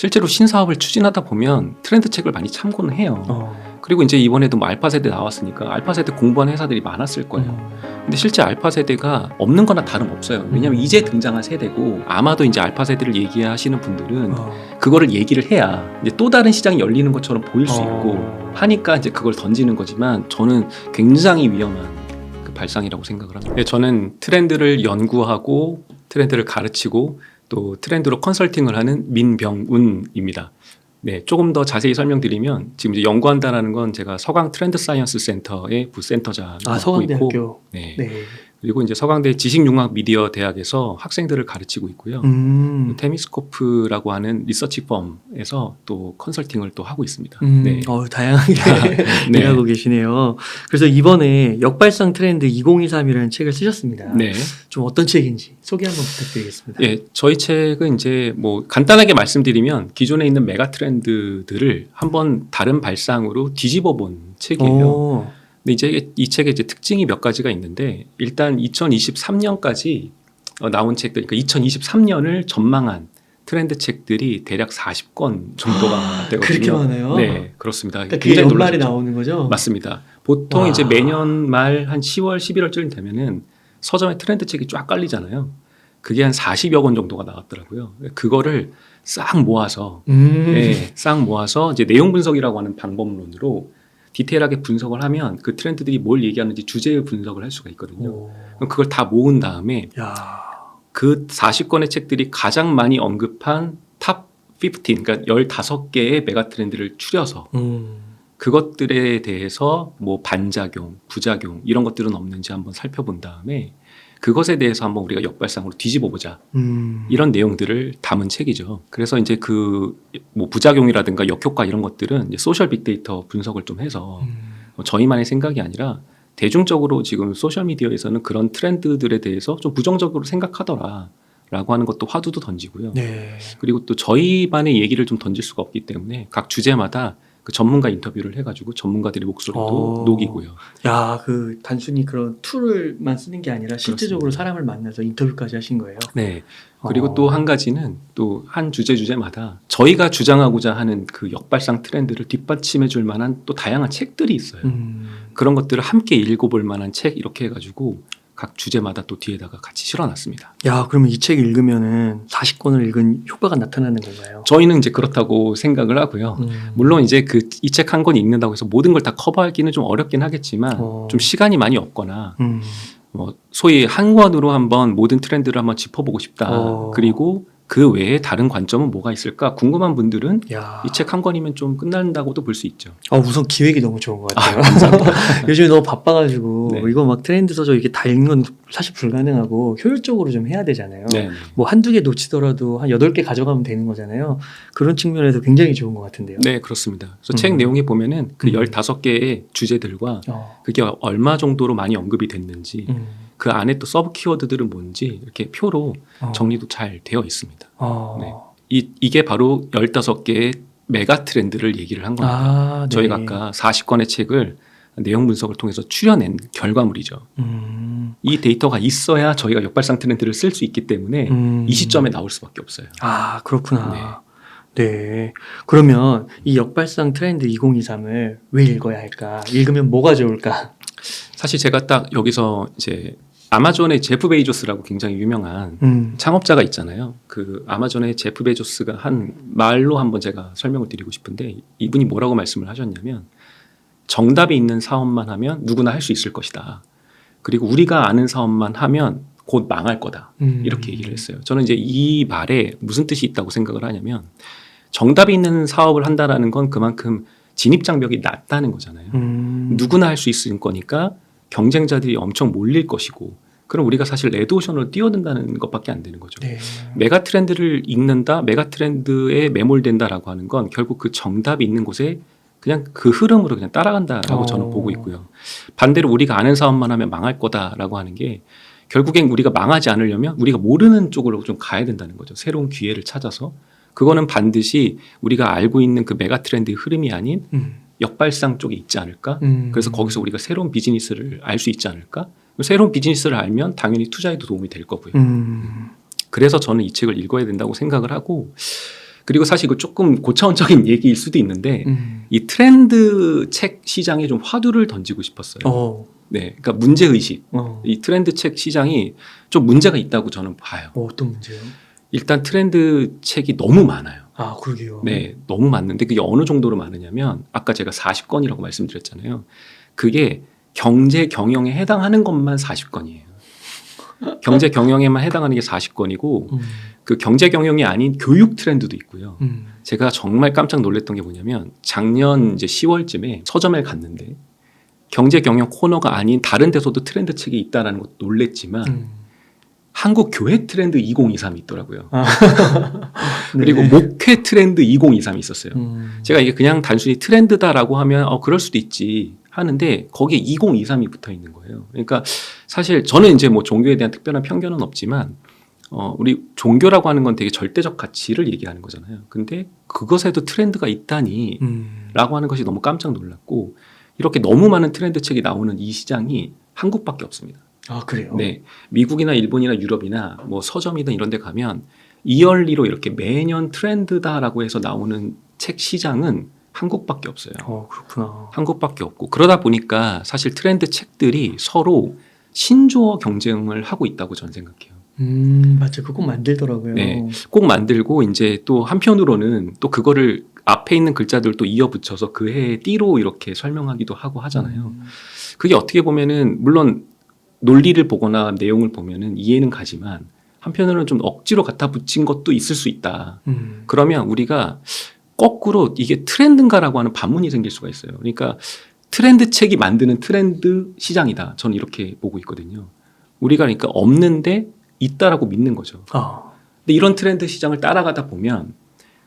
실제로 신사업을 추진하다 보면 트렌드 책을 많이 참고는 해요. 그리고 이제 이번에도 뭐 알파 세대 나왔으니까 알파 세대 공부한 회사들이 많았을 거예요. 근데 실제 알파 세대가 없는 거나 다름없어요. 왜냐면 이제 등장한 세대고 아마도 이제 알파 세대를 얘기하시는 분들은 그거를 얘기를 해야 이제 또 다른 시장이 열리는 것처럼 보일 수 있고 하니까 이제 그걸 던지는 거지만 저는 굉장히 위험한 그 발상이라고 생각을 합니다. 네, 저는 트렌드를 연구하고 트렌드를 가르치고 또 트렌드로 컨설팅을 하는 민병운입니다. 네, 조금 더 자세히 설명드리면 지금 이제 연구한다라는 건 제가 서강 트렌드 사이언스 센터의 부센터장을 맡고 서강대학교. 있고, 네. 네. 그리고 이제 서강대 지식융합 미디어 대학에서 학생들을 가르치고 있고요. 테미스코프라고 하는 리서치 펌에서 또 컨설팅을 또 하고 있습니다. 네. 다양하게 네. 일하고 계시네요. 그래서 이번에 역발상 트렌드 2023이라는 책을 쓰셨습니다. 네. 좀 어떤 책인지 소개 한번 부탁드리겠습니다. 예, 저희 책은 이제 뭐 간단하게 말씀드리면 기존에 있는 메가 트렌드들을 한번 다른 발상으로 뒤집어 본 책이에요. 근데 이제 이 책의 이제 특징이 몇 가지가 있는데 일단 2023년까지 나온 책들, 그러니까 2023년을 전망한 트렌드 책들이 대략 40권 정도가 되거든요. 그렇게 많아요? 네, 그렇습니다. 그러니까 그게 연말에 나오는 거죠? 맞습니다. 보통 와. 이제 매년 말 한 10월, 11월쯤 되면은 서점에 트렌드 책이 쫙 깔리잖아요. 그게 한 40여 권 정도가 나왔더라고요. 그거를 싹 모아서, 네, 싹 모아서 이제 내용 분석이라고 하는 방법론으로 디테일하게 분석을 하면 그 트렌드들이 뭘 얘기하는지 주제의 분석을 할 수가 있거든요. 그럼 그걸 다 모은 다음에 그 40권의 책들이 가장 많이 언급한 탑 15, 그러니까 15개의 메가 트렌드를 추려서 그것들에 대해서 뭐 반작용, 부작용 이런 것들은 없는지 한번 살펴본 다음에 그것에 대해서 한번 우리가 역발상으로 뒤집어 보자. 이런 내용들을 담은 책이죠. 그래서 이제 그 뭐 부작용이라든가 역효과 이런 것들은 이제 소셜 빅데이터 분석을 좀 해서 저희만의 생각이 아니라 대중적으로 지금 소셜 미디어에서는 그런 트렌드들에 대해서 좀 부정적으로 생각하더라라고 하는 것도 화두도 던지고요. 네. 그리고 또 저희만의 얘기를 좀 던질 수가 없기 때문에 각 주제마다 그 전문가 인터뷰를 해가지고 전문가들의 목소리도 녹이고요. 야, 그 단순히 그런 툴을만 쓰는 게 아니라 실제적으로 그렇습니다. 사람을 만나서 인터뷰까지 하신 거예요. 네. 그리고 또 한 가지는 또 한 주제마다 저희가 주장하고자 하는 그 역발상 트렌드를 뒷받침해 줄 만한 또 다양한 책들이 있어요. 그런 것들을 함께 읽어볼 만한 책 이렇게 해가지고 각 주제마다 또 뒤에다가 같이 실어놨습니다. 야, 그러면 이 책 읽으면은 40권을 읽은 효과가 나타나는 건가요? 저희는 이제 그렇다고 생각을 하고요. 물론 이제 그 이 책 한 권 읽는다고 해서 모든 걸 다 커버하기는 좀 어렵긴 하겠지만 좀 시간이 많이 없거나 뭐 소위 한 권으로 한번 모든 트렌드를 한번 짚어보고 싶다. 그리고 그 외에 다른 관점은 뭐가 있을까 궁금한 분들은 이 책 한 권이면 좀 끝난다고도 볼 수 있죠. 우선 기획이 너무 좋은 것 같아요. 요즘에 너무 바빠가지고 네. 이거 막 트렌드 써줘 이게 다 읽는 건 사실 불가능하고 효율적으로 좀 해야 되잖아요. 네. 뭐 한두 개 놓치더라도 한 8개 가져가면 되는 거잖아요. 그런 측면에서 굉장히 좋은 것 같은데요. 네, 그렇습니다. 그래서 책 내용에 보면은 그 15개의 주제들과 그게 얼마 정도로 많이 언급이 됐는지 그 안에 또 서브 키워드들은 뭔지 이렇게 표로 정리도 잘 되어 있습니다. 네. 이게 바로 15개의 메가 트렌드를 얘기를 한 겁니다. 저희가 아까 40권의 책을 내용 분석을 통해서 추려낸 결과물이죠. 이 데이터가 있어야 저희가 역발상 트렌드를 쓸 수 있기 때문에 이 시점에 나올 수밖에 없어요. 그렇구나. 네. 그러면 이 역발상 트렌드 2023을 왜 읽어야 할까? 읽으면 뭐가 좋을까? 사실 제가 딱 여기서 이제 아마존의 제프 베이조스라고 굉장히 유명한 창업자가 있잖아요. 그 아마존의 제프 베이조스가 한 말로 한번 제가 설명을 드리고 싶은데 이분이 뭐라고 말씀을 하셨냐면 정답이 있는 사업만 하면 누구나 할 수 있을 것이다. 그리고 우리가 아는 사업만 하면 곧 망할 거다. 이렇게 얘기를 했어요. 저는 이제 이 말에 무슨 뜻이 있다고 생각을 하냐면 정답이 있는 사업을 한다라는 건 그만큼 진입장벽이 낮다는 거잖아요. 누구나 할 수 있을 거니까 경쟁자들이 엄청 몰릴 것이고 그럼 우리가 사실 레드오션으로 뛰어든다는 것밖에 안 되는 거죠. 네. 메가 트렌드를 읽는다, 메가 트렌드에 매몰된다라고 하는 건 결국 그 정답이 있는 곳에 그냥 그 흐름으로 그냥 따라간다라고 저는 보고 있고요. 반대로 우리가 아는 사업만 하면 망할 거다라고 하는 게 결국엔 우리가 망하지 않으려면 우리가 모르는 쪽으로 좀 가야 된다는 거죠. 새로운 기회를 찾아서. 그거는 반드시 우리가 알고 있는 그 메가 트렌드의 흐름이 아닌 역발상 쪽에 있지 않을까? 그래서 거기서 우리가 새로운 비즈니스를 알 수 있지 않을까? 새로운 비즈니스를 알면 당연히 투자에도 도움이 될 거고요. 그래서 저는 이 책을 읽어야 된다고 생각을 하고 그리고 사실 이거 조금 고차원적인 얘기일 수도 있는데 이 트렌드 책 시장에 좀 화두를 던지고 싶었어요. 네, 그러니까 문제 의식. 이 트렌드 책 시장이 좀 문제가 있다고 저는 봐요. 어떤 문제요? 일단 트렌드 책이 너무 많아요. 아, 그러게요. 네, 너무 많은데 그게 어느 정도로 많으냐면 아까 제가 40권이라고 말씀드렸잖아요. 그게 경제 경영에 해당하는 것만 40권이에요. 경제 경영에만 해당하는 게 40권이고 그 경제 경영이 아닌 교육 트렌드도 있고요. 제가 정말 깜짝 놀랐던 게 뭐냐면 작년 이제 10월쯤에 서점에 갔는데 경제 경영 코너가 아닌 다른 데서도 트렌드 책이 있다라는 것도 놀랬지만 한국 교회 트렌드 2023이 있더라고요. 그리고 네. 목회 트렌드 2023이 있었어요. 제가 이게 그냥 단순히 트렌드다라고 하면 그럴 수도 있지 하는데 거기에 2023이 붙어 있는 거예요. 그러니까 사실 저는 이제 뭐 종교에 대한 특별한 편견은 없지만 우리 종교라고 하는 건 되게 절대적 가치를 얘기하는 거잖아요. 근데 그것에도 트렌드가 있다니 라고 하는 것이 너무 깜짝 놀랐고 이렇게 너무 많은 트렌드 책이 나오는 이 시장이 한국밖에 없습니다. 아, 그래요? 네, 미국이나 일본이나 유럽이나 뭐 서점이나 이런 데 가면 이얼리로 이렇게 매년 트렌드다라고 해서 나오는 책 시장은 한국밖에 없어요. 그렇구나. 한국밖에 없고 그러다 보니까 사실 트렌드 책들이 서로 신조어 경쟁을 하고 있다고 저는 생각해요. 맞죠. 그거 꼭 만들더라고요. 네, 꼭 만들고 이제 또 한편으로는 또 그거를 앞에 있는 글자들 또 이어붙여서 그 해의 띠로 이렇게 설명하기도 하고 하잖아요. 그게 어떻게 보면은 물론 논리를 보거나 내용을 보면은 이해는 가지만 한편으로는 좀 억지로 갖다 붙인 것도 있을 수 있다. 그러면 우리가 거꾸로 이게 트렌드인가라고 하는 반문이 생길 수가 있어요. 그러니까 트렌드 책이 만드는 트렌드 시장이다. 저는 이렇게 보고 있거든요. 우리가 그러니까 없는데 있다라고 믿는 거죠. 근데 이런 트렌드 시장을 따라가다 보면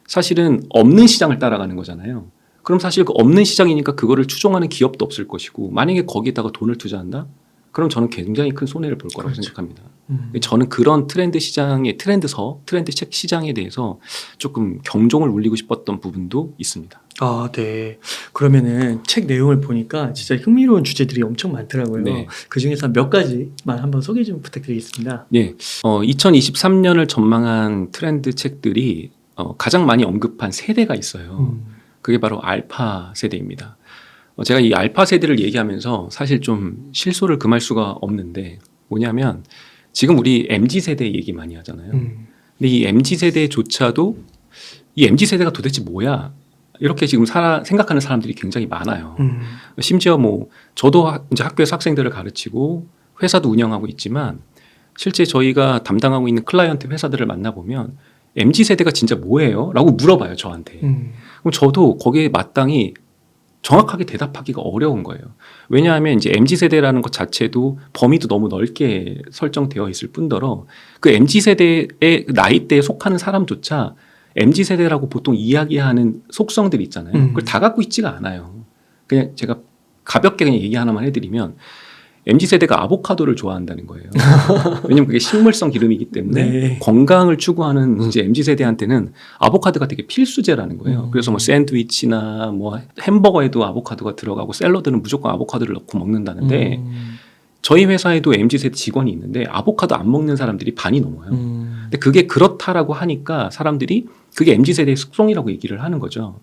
사실은 없는 시장을 따라가는 거잖아요. 그럼 사실 그 없는 시장이니까 그거를 추종하는 기업도 없을 것이고 만약에 거기에다가 돈을 투자한다? 그럼 저는 굉장히 큰 손해를 볼 거라고 생각합니다. 저는 그런 트렌드 시장의 트렌드 책 시장에 대해서 조금 경종을 울리고 싶었던 부분도 있습니다. 아, 네. 그러면은 책 내용을 보니까 진짜 흥미로운 주제들이 엄청 많더라고요. 네. 그 중에서 몇 가지만 한번 소개 좀 부탁드리겠습니다. 네, 2023년을 전망한 트렌드 책들이 가장 많이 언급한 세대가 있어요. 그게 바로 알파 세대입니다. 제가 이 알파 세대를 얘기하면서 사실 좀 실소를 금할 수가 없는데 뭐냐면 지금 우리 MZ 세대 얘기 많이 하잖아요. 근데 이 MZ 세대조차도 이 MZ 세대가 도대체 뭐야? 이렇게 지금 생각하는 사람들이 굉장히 많아요. 심지어 뭐 저도 이제 학교에서 학생들을 가르치고 회사도 운영하고 있지만 실제 저희가 담당하고 있는 클라이언트 회사들을 만나보면 MZ 세대가 진짜 뭐예요? 라고 물어봐요, 저한테. 그럼 저도 거기에 마땅히 정확하게 대답하기가 어려운 거예요. 왜냐하면 이제 MZ 세대라는 것 자체도 범위도 너무 넓게 설정되어 있을 뿐더러 그 MZ 세대의 나이대에 속하는 사람조차 MZ 세대라고 보통 이야기하는 속성들이 있잖아요. 그걸 다 갖고 있지가 않아요. 그냥 제가 가볍게 그냥 얘기 하나만 해드리면 MZ 세대가 아보카도를 좋아한다는 거예요. 왜냐면 그게 식물성 기름이기 때문에 네. 건강을 추구하는 이제 MZ 세대한테는 아보카도가 되게 필수제라는 거예요. 그래서 뭐 샌드위치나 뭐 햄버거에도 아보카도가 들어가고 샐러드는 무조건 아보카도를 넣고 먹는다는데 저희 회사에도 MZ 세대 직원이 있는데 아보카도 안 먹는 사람들이 반이 넘어요. 근데 그게 그렇다라고 하니까 사람들이 그게 MZ 세대의 숙성이라고 얘기를 하는 거죠.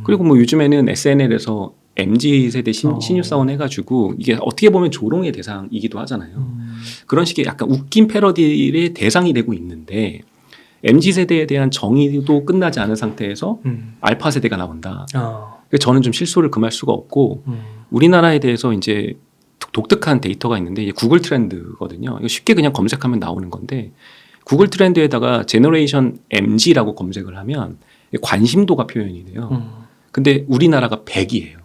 그리고 뭐 요즘에는 SNL에서 MZ 세대 신입사원 해가지고 이게 어떻게 보면 조롱의 대상이기도 하잖아요. 그런 식의 약간 웃긴 패러디의 대상이 되고 있는데 MZ 세대에 대한 정의도 끝나지 않은 상태에서 알파 세대가 나온다. 그래서 저는 좀 실소를 금할 수가 없고 우리나라에 대해서 이제 독특한 데이터가 있는데 이제 구글 트렌드거든요. 이거 쉽게 그냥 검색하면 나오는 건데 구글 트렌드에다가 제너레이션 MZ라고 검색을 하면 관심도가 표현이 돼요. 근데 우리나라가 100이에요.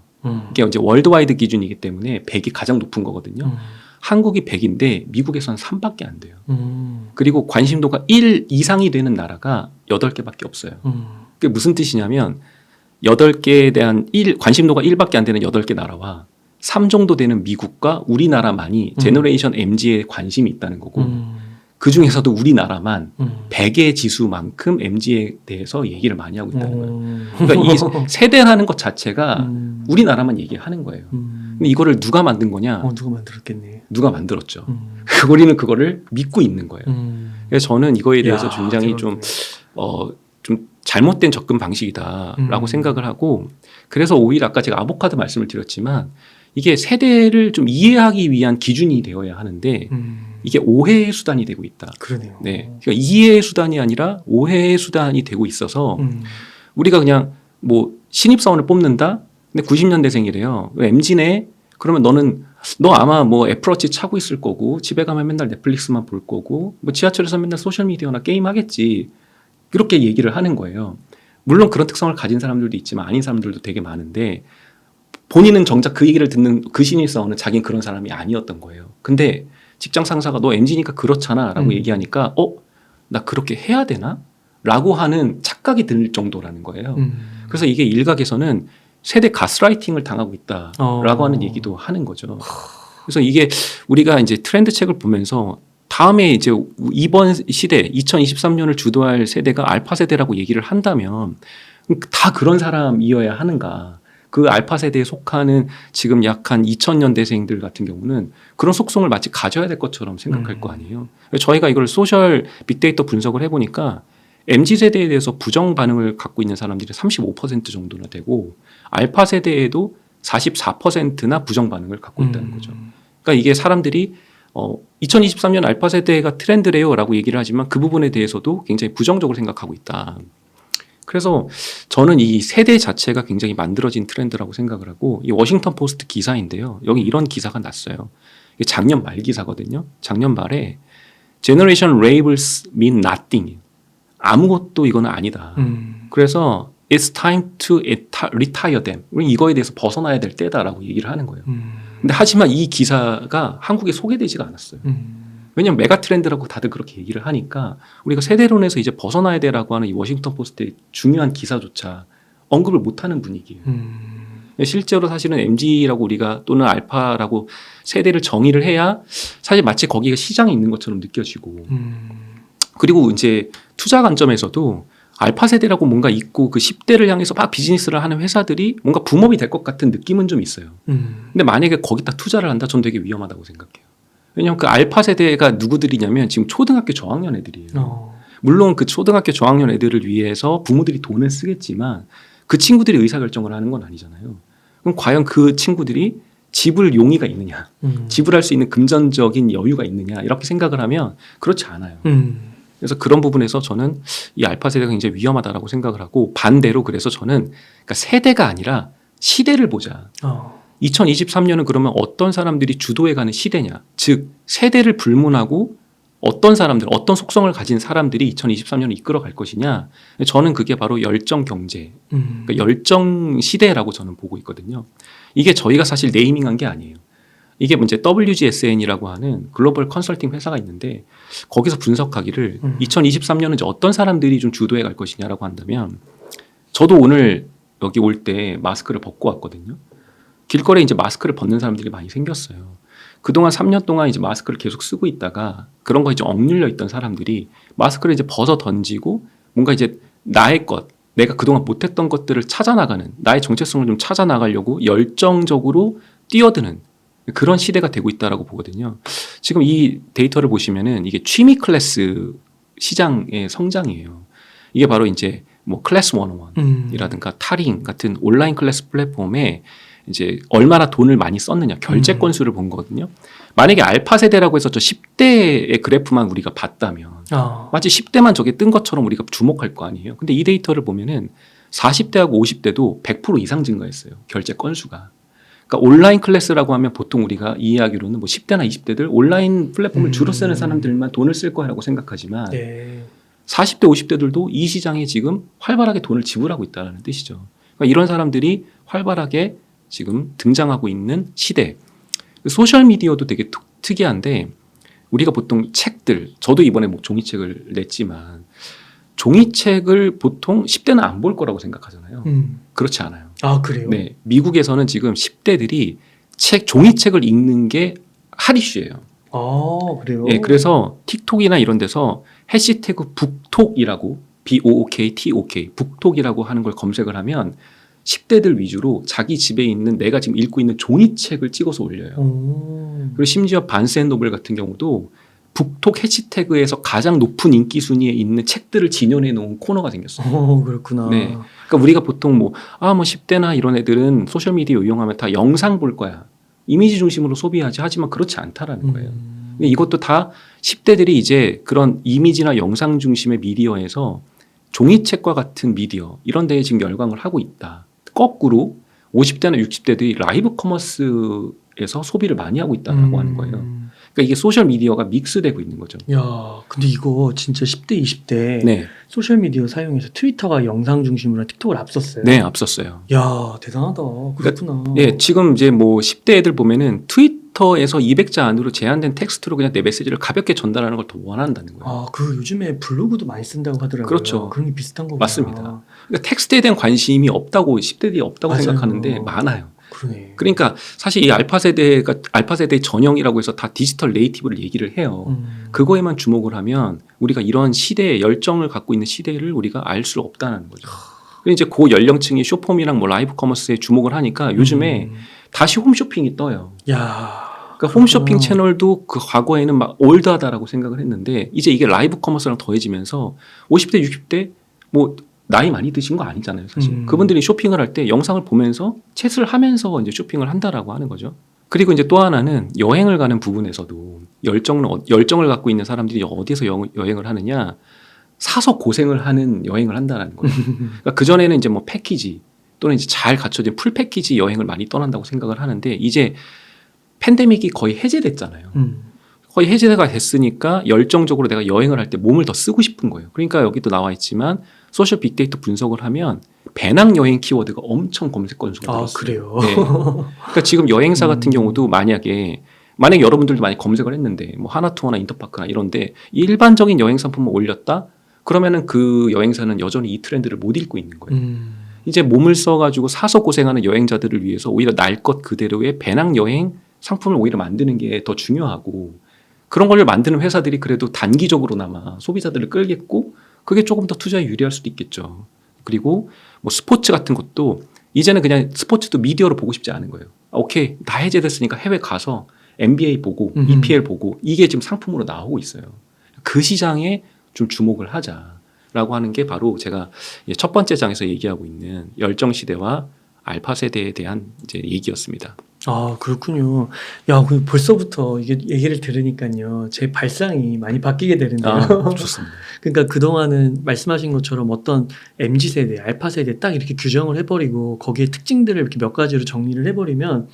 이게 이제 월드와이드 기준이기 때문에 100이 가장 높은 거거든요. 한국이 100인데 미국에서는 3밖에 안 돼요. 그리고 관심도가 1 이상이 되는 나라가 8개밖에 없어요. 그게 무슨 뜻이냐면 8개에 대한 관심도가 1밖에 안 되는 8개 나라와 3 정도 되는 미국과 우리나라만이 제너레이션 MZ에 관심이 있다는 거고 그 중에서도 우리나라만 100의 지수만큼 MZ에 대해서 얘기를 많이 하고 있다는 거예요. 그러니까 이 세대라는 것 자체가 우리나라만 얘기하는 거예요. 근데 이거를 누가 만든 거냐? 누가 만들었겠네. 누가 만들었죠. 우리는 그거를 믿고 있는 거예요. 그래서 저는 이거에 대해서 굉장히 좀 잘못된 접근 방식이다라고 생각을 하고 그래서 오히려 아까 제가 아보카도 말씀을 드렸지만 이게 세대를 좀 이해하기 위한 기준이 되어야 하는데 이게 오해의 수단이 되고 있다. 그러네요. 네, 그러니까 이해의 수단이 아니라 오해의 수단이 되고 있어서 우리가 그냥 뭐 신입사원을 뽑는다. 근데 90년대생이래요. MZ네. 그러면 너 아마 뭐 애플워치 차고 있을 거고 집에 가면 맨날 넷플릭스만 볼 거고 뭐 지하철에서 맨날 소셜미디어나 게임 하겠지. 그렇게 얘기를 하는 거예요. 물론 그런 특성을 가진 사람들도 있지만 아닌 사람들도 되게 많은데 본인은 정작 그 얘기를 듣는 그 신입사원은 자기는 그런 사람이 아니었던 거예요. 근데 직장 상사가 너 MZ니까 그렇잖아 라고 얘기하니까 나 그렇게 해야 되나? 라고 하는 착각이 들 정도라는 거예요. 그래서 이게 일각에서는 세대 가스라이팅을 당하고 있다라고 하는 얘기도 하는 거죠. 그래서 이게 우리가 이제 트렌드 책을 보면서 다음에 이제 이번 시대 2023년을 주도할 세대가 알파 세대라고 얘기를 한다면 다 그런 사람이어야 하는가? 그 알파 세대에 속하는 지금 약 한 2000년대생들 같은 경우는 그런 속성을 마치 가져야 될 것처럼 생각할 거 아니에요. 저희가 이걸 소셜 빅데이터 분석을 해보니까 MZ세대에 대해서 부정 반응을 갖고 있는 사람들이 35% 정도나 되고 알파 세대에도 44%나 부정 반응을 갖고 있다는 거죠. 그러니까 이게 사람들이 2023년 알파 세대가 트렌드래요 라고 얘기를 하지만 그 부분에 대해서도 굉장히 부정적으로 생각하고 있다. 그래서 저는 이 세대 자체가 굉장히 만들어진 트렌드라고 생각을 하고 이 워싱턴 포스트 기사인데요. 여기 이런 기사가 났어요. 이게 작년 말 기사거든요. 작년 말에 Generation Labels mean nothing. 아무것도 이거는 아니다. 그래서 It's time to retire them. 우리 이거에 대해서 벗어나야 될 때다라고 얘기를 하는 거예요. 근데 하지만 이 기사가 한국에 소개되지가 않았어요. 왜냐하면 메가 트렌드라고 다들 그렇게 얘기를 하니까 우리가 세대론에서 이제 벗어나야 되라고 하는 이 워싱턴 포스트의 중요한 기사조차 언급을 못하는 분위기예요. 실제로 사실은 MZ라고 우리가 또는 알파라고 세대를 정의를 해야 사실 마치 거기가 시장에 있는 것처럼 느껴지고 그리고 이제 투자 관점에서도 알파 세대라고 뭔가 있고 그 10대를 향해서 막 비즈니스를 하는 회사들이 뭔가 붐업이 될 것 같은 느낌은 좀 있어요. 근데 만약에 거기다 투자를 한다? 전 되게 위험하다고 생각해요. 왜냐하면 그 알파 세대가 누구들이냐면 지금 초등학교 저학년 애들이에요. 물론 그 초등학교 저학년 애들을 위해서 부모들이 돈을 쓰겠지만 그 친구들이 의사결정을 하는 건 아니잖아요. 그럼 과연 그 친구들이 지불 용의가 있느냐, 지불할 수 있는 금전적인 여유가 있느냐 이렇게 생각을 하면 그렇지 않아요. 그래서 그런 부분에서 저는 이 알파 세대가 굉장히 위험하다라고 생각을 하고 반대로 그래서 저는 그러니까 세대가 아니라 시대를 보자. 2023년은 그러면 어떤 사람들이 주도해가는 시대냐. 즉 세대를 불문하고 어떤 사람들, 어떤 속성을 가진 사람들이 2023년을 이끌어갈 것이냐. 저는 그게 바로 열정 경제, 그러니까 열정 시대라고 저는 보고 있거든요. 이게 저희가 사실 네이밍한 게 아니에요. 이게 이제 WGSN이라고 하는 글로벌 컨설팅 회사가 있는데 거기서 분석하기를 2023년은 이제 어떤 사람들이 좀 주도해 갈 것이냐라고 한다면 저도 오늘 여기 올 때 마스크를 벗고 왔거든요. 길거리에 이제 마스크를 벗는 사람들이 많이 생겼어요. 그동안 3년 동안 이제 마스크를 계속 쓰고 있다가 그런 거에 이제 억눌려 있던 사람들이 마스크를 이제 벗어 던지고 뭔가 이제 나의 것, 내가 그동안 못했던 것들을 찾아나가는 나의 정체성을 좀 찾아나가려고 열정적으로 뛰어드는 그런 시대가 되고 있다라고 보거든요. 지금 이 데이터를 보시면은 이게 취미 클래스 시장의 성장이에요. 이게 바로 이제 뭐 클래스 101이라든가 타링 같은 온라인 클래스 플랫폼에 이제 얼마나 돈을 많이 썼느냐 결제 건수를 본 거거든요. 만약에 알파 세대라고 해서 저 10대의 그래프만 우리가 봤다면 마치 10대만 저게 뜬 것처럼 우리가 주목할 거 아니에요. 근데 이 데이터를 보면은 40대하고 50대도 100% 이상 증가했어요. 결제 건수가. 그러니까 온라인 클래스라고 하면 보통 우리가 이해하기로는 뭐 10대나 20대들 온라인 플랫폼을 주로 쓰는 사람들만 돈을 쓸 거라고 생각하지만 네. 40대, 50대들도 이 시장에 지금 활발하게 돈을 지불하고 있다는 뜻이죠. 그러니까 이런 사람들이 활발하게 지금 등장하고 있는 시대. 소셜미디어도 되게 특이한데 우리가 보통 책들, 저도 이번에 뭐 종이책을 냈지만 종이책을 보통 10대는 안 볼 거라고 생각하잖아요. 그렇지 않아요. 아, 그래요? 네, 미국에서는 지금 10대들이 종이책을 읽는 게 핫 이슈예요. 아, 그래요? 네, 그래서 틱톡이나 이런 데서 해시태그 북톡이라고 BOOKTOK 북톡이라고 하는 걸 검색을 하면 10대들 위주로 자기 집에 있는 내가 지금 읽고 있는 종이책을 찍어서 올려요. 그리고 심지어 반스앤노블 같은 경우도 북톡 해시태그에서 가장 높은 인기 순위에 있는 책들을 진열해 놓은 코너가 생겼어요. 그렇구나. 네. 그러니까 우리가 보통 뭐 10대나 이런 애들은 소셜 미디어 이용하면 다 영상 볼 거야. 이미지 중심으로 소비하지. 하지만 그렇지 않다라는 거예요. 근데 이것도 다 10대들이 이제 그런 이미지나 영상 중심의 미디어에서 종이책과 같은 미디어 이런 데에 지금 열광을 하고 있다. 거꾸로 50대나 60대들이 라이브 커머스에서 소비를 많이 하고 있다라고 하는 거예요. 그러니까 이게 소셜 미디어가 믹스되고 있는 거죠. 야, 근데 이거 진짜 10대, 20대 네, 소셜 미디어 사용해서 트위터가 영상 중심으로 틱톡을 앞섰어요. 네 앞섰어요. 야, 대단하다. 그렇구나. 예, 지금 이제 뭐 10대 애들 보면은 트위터에서 200자 안으로 제한된 텍스트로 그냥 내 메시지를 가볍게 전달하는 걸 더 원한다는 거예요. 그 요즘에 블로그도 많이 쓴다고 하더라고요. 그렇죠. 그런 게 비슷한 거구나. 맞습니다. 그러니까 텍스트에 대한 관심이 없다고 10대들이 없다고 맞아요. 생각하는데 많아요. 그러네. 그러니까 사실 이 알파 세대의 전형이라고 해서 다 디지털 네이티브를 얘기를 해요. 그거에만 주목을 하면 우리가 이런 시대의 열정을 갖고 있는 시대를 우리가 알 수 없다는 거죠. 그리고 이제 그 연령층이 쇼폼이랑 뭐 라이브 커머스에 주목을 하니까 요즘에 다시 홈쇼핑이 떠요. 야, 그러니까 홈쇼핑 채널도 그 과거에는 막 올드하다라고 생각을 했는데 이제 이게 라이브 커머스랑 더해지면서 50대, 60대 뭐 나이 많이 드신 거 아니잖아요, 사실. 그분들이 쇼핑을 할 때 영상을 보면서 챗을 하면서 이제 쇼핑을 한다라고 하는 거죠. 그리고 이제 또 하나는 여행을 가는 부분에서도 열정을 갖고 있는 사람들이 어디서 여행을 하느냐, 사서 고생을 하는 여행을 한다라는 거예요. 그러니까 그 전에는 이제 뭐 패키지 또는 이제 잘 갖춰진 풀 패키지 여행을 많이 떠난다고 생각을 하는데 이제 팬데믹이 거의 해제됐잖아요. 거의 해제가 됐으니까 열정적으로 내가 여행을 할 때 몸을 더 쓰고 싶은 거예요. 그러니까 여기도 나와 있지만 소셜 빅데이터 분석을 하면 배낭여행 키워드가 엄청 검색 건수가 늘었어요. 그래요? 네. 그러니까 지금 여행사 같은 경우도 만약에 여러분들도 많이 검색을 했는데 뭐 하나투어나 인터파크나 이런데 일반적인 여행 상품을 올렸다? 그러면은 그 여행사는 여전히 이 트렌드를 못 읽고 있는 거예요. 이제 몸을 써가지고 사서 고생하는 여행자들을 위해서 오히려 날 것 그대로의 배낭여행 상품을 오히려 만드는 게 더 중요하고 그런 걸 만드는 회사들이 그래도 단기적으로나마 소비자들을 끌겠고 그게 조금 더 투자에 유리할 수도 있겠죠. 그리고 뭐 스포츠 같은 것도 이제는 그냥 스포츠도 미디어로 보고 싶지 않은 거예요. 오케이, 다 해제됐으니까 해외 가서 NBA 보고 EPL 보고 이게 지금 상품으로 나오고 있어요. 그 시장에 좀 주목을 하자라고 하는 게 바로 제가 첫 번째 장에서 얘기하고 있는 열정 시대와 알파 세대에 대한 이제 얘기였습니다. 그렇군요. 야, 벌써부터 이게 얘기를 들으니까요, 제 발상이 많이 바뀌게 되는데요. 좋습니다. 그러니까 그동안은 말씀하신 것처럼 어떤 MZ세대, 알파세대 딱 이렇게 규정을 해버리고 거기에 특징들을 이렇게 몇 가지로 정리를 해버리면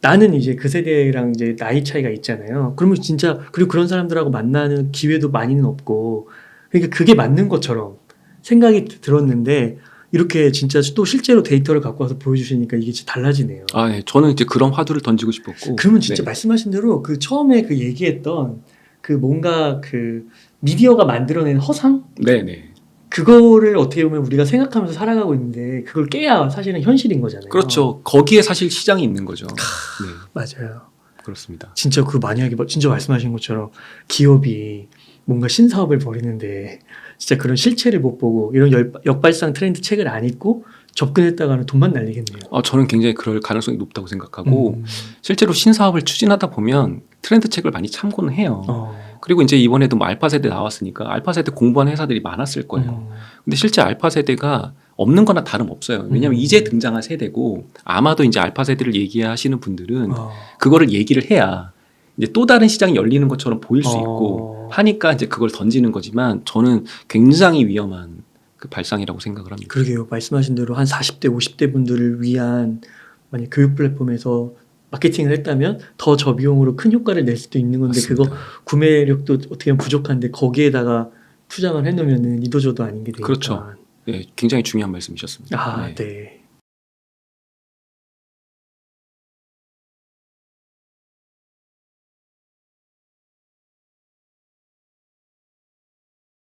나는 이제 그 세대랑 이제 나이 차이가 있잖아요. 그러면 진짜 그리고 그런 사람들하고 만나는 기회도 많이는 없고 그러니까 그게 맞는 것처럼 생각이 들었는데 이렇게 진짜 또 실제로 데이터를 갖고 와서 보여주시니까 이게 진짜 달라지네요. 네. 저는 이제 그런 화두를 던지고 싶었고. 그러면 진짜 말씀하신 대로 그 처음에 그 얘기했던 그 뭔가 그 미디어가 만들어낸 허상? 네네. 그거를 어떻게 보면 우리가 생각하면서 살아가고 있는데 그걸 깨야 사실은 현실인 거잖아요. 그렇죠. 거기에 사실 시장이 있는 거죠. 네. 맞아요. 그렇습니다. 진짜 만약에 진짜 말씀하신 것처럼 기업이 뭔가 신사업을 벌이는데 진짜 그런 실체를 못 보고 이런 역발상 트렌드 책을 안 읽고 접근했다가는 돈만 날리겠네요. 저는 굉장히 그럴 가능성이 높다고 생각하고 실제로 신사업을 추진하다 보면 트렌드 책을 많이 참고는 해요. 그리고 이제 이번에도 뭐 알파 세대 나왔으니까 알파 세대 공부하는 회사들이 많았을 거예요. 근데 실제 알파 세대가 없는 거나 다름없어요. 왜냐하면 이제 등장한 세대고 아마도 이제 알파 세대를 얘기하시는 분들은 그거를 얘기를 해야 이제 또 다른 시장이 열리는 것처럼 보일 수 있고 하니까 이제 그걸 던지는 거지만 저는 굉장히 위험한 그 발상이라고 생각을 합니다. 그러게요. 말씀하신 대로 한 40대, 50대 분들을 위한 만약 교육 플랫폼에서 마케팅을 했다면 더 저비용으로 큰 효과를 낼 수도 있는 건데 맞습니다. 그거 구매력도 어떻게 보면 부족한데 거기에다가 투자만 해놓으면 이도저도 아닌 게 되니까. 그렇죠. 네, 굉장히 중요한 말씀이셨습니다. 네.